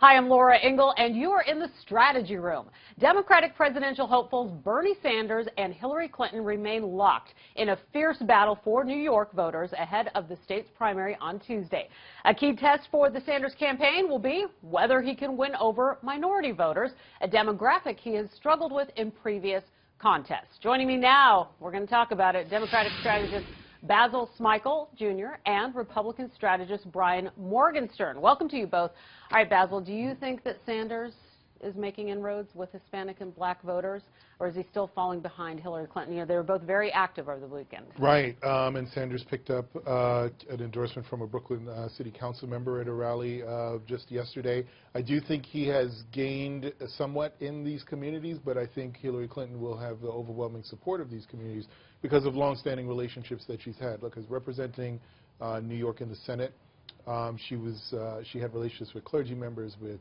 Hi, I'm Laura Ingle, and you are in the strategy room. Democratic presidential hopefuls Bernie Sanders and Hillary Clinton remain locked in a fierce battle for New York voters ahead of the state's primary on Tuesday. A key test for the Sanders campaign will be whether he can win over minority voters, a demographic he has struggled with in previous contests. Joining me now, we're going to talk about it, Democratic strategist Basil Smikle Jr. and Republican strategist Brian Morgenstern. Welcome to you both. All right, Basil, do you think that Sanders is making inroads with Hispanic and black voters, or is he still falling behind Hillary Clinton? You know, they were both very active over the weekend. Right, and Sanders picked up an endorsement from a Brooklyn City Council member at a rally just yesterday. I do think he has gained somewhat in these communities, but I think Hillary Clinton will have the overwhelming support of these communities because of long-standing relationships that she's had. Look, as representing New York in the Senate, she had relationships with clergy members, with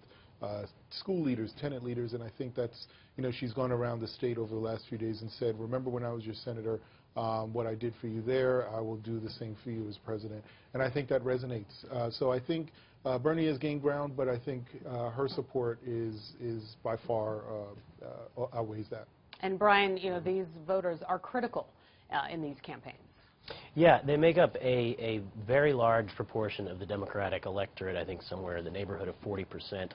school leaders, tenant leaders, and I think that's, you know, she's gone around the state over the last few days and said, remember when I was your senator, what I did for you there, I will do the same for you as president. And I think that resonates. So I think Bernie has gained ground, but I think her support is by far outweighs that. And Brian, you know, these voters are critical in these campaigns. Yeah, they make up a very large proportion of the Democratic electorate, I think somewhere in the neighborhood of 40%.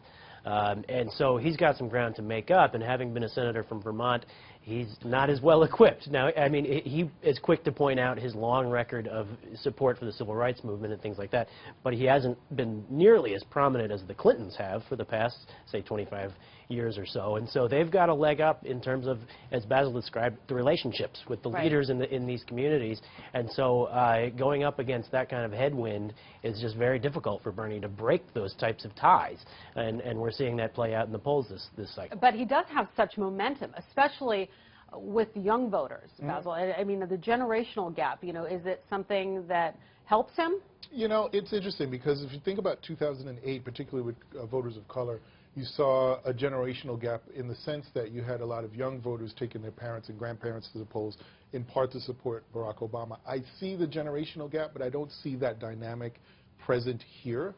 And so he's got some ground to make up, and having been a senator from Vermont, he's not as well equipped. Now, I mean, he is quick to point out his long record of support for the civil rights movement and things like that, but he hasn't been nearly as prominent as the Clintons have for the past, say, 25 years or so. And so they've got a leg up in terms of, as Basil described, the relationships with the leaders in these communities. And so going up against that kind of headwind is just very difficult for Bernie to break those types of ties. And we're seeing that play out in the polls this cycle. But he does have such momentum, especially with young voters, Basil. I mean, the generational gap, you know, is it something that helps him? You know, it's interesting because if you think about 2008, particularly with voters of color, you saw a generational gap in the sense that you had a lot of young voters taking their parents and grandparents to the polls in part to support Barack Obama. I see the generational gap, but I don't see that dynamic present here.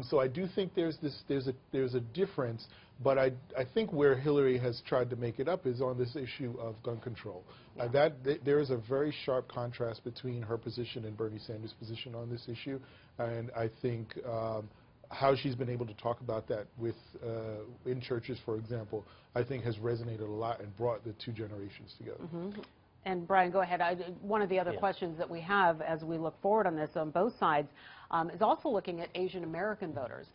So I do think there's a difference, but I think where Hillary has tried to make it up is on this issue of gun control. Yeah. There is a very sharp contrast between her position and Bernie Sanders' position on this issue, and I think how she's been able to talk about that with in churches, for example, I think has resonated a lot and brought the two generations together. Mm-hmm. And Brian, go ahead. One of the other questions that we have as we look forward on this on both sides is also looking at Asian American voters.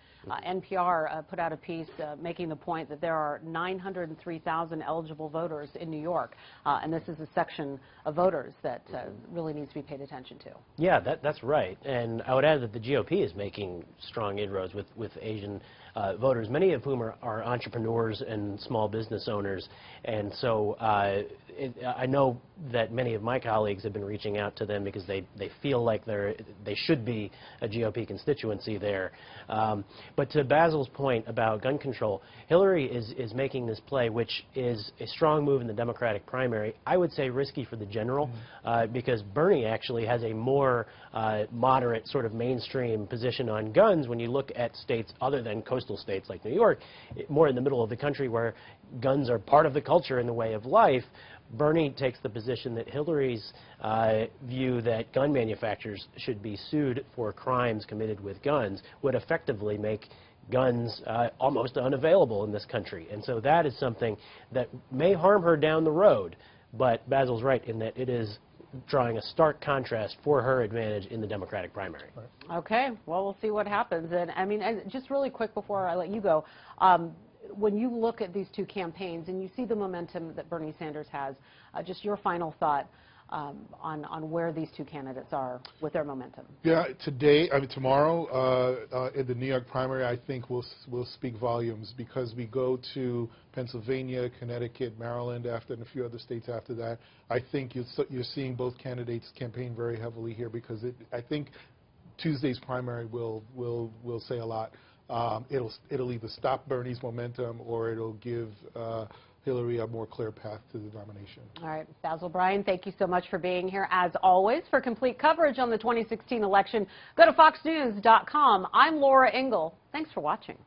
NPR put out a piece making the point that there are 903,000 eligible voters in New York, and this is a section of voters that really needs to be paid attention to. Yeah, that's right. And I would add that the GOP is making strong inroads with Asian voters, many of whom are entrepreneurs and small business owners. And so I know that many of my colleagues have been reaching out to them because they feel like they should be a GOP constituency there. But to Basil's point about gun control, Hillary is making this play, which is a strong move in the Democratic primary. I would say risky for the general, because Bernie actually has a more moderate sort of mainstream position on guns when you look at states other than coastal states like New York, more in the middle of the country where guns are part of the culture and the way of life. Bernie takes the position that Hillary's view that gun manufacturers should be sued for crimes committed with guns would effectively make guns almost unavailable in this country. And so that is something that may harm her down the road. But Basil's right in that it is drawing a stark contrast for her advantage in the Democratic primary. Okay, well, we'll see what happens. And I mean, just really quick before I let you go, when you look at these two campaigns and you see the momentum that Bernie Sanders has, just your final thought on where these two candidates are with their momentum. Yeah, tomorrow in the New York primary, I think will speak volumes because we go to Pennsylvania, Connecticut, Maryland after, and a few other states after that. I think you're seeing both candidates campaign very heavily here because I think Tuesday's primary will say a lot. It'll either stop Bernie's momentum or it'll give Hillary a more clear path to the nomination. All right, Basil, Brian, thank you so much for being here. As always, for complete coverage on the 2016 election, go to foxnews.com. I'm Laura Ingle. Thanks for watching.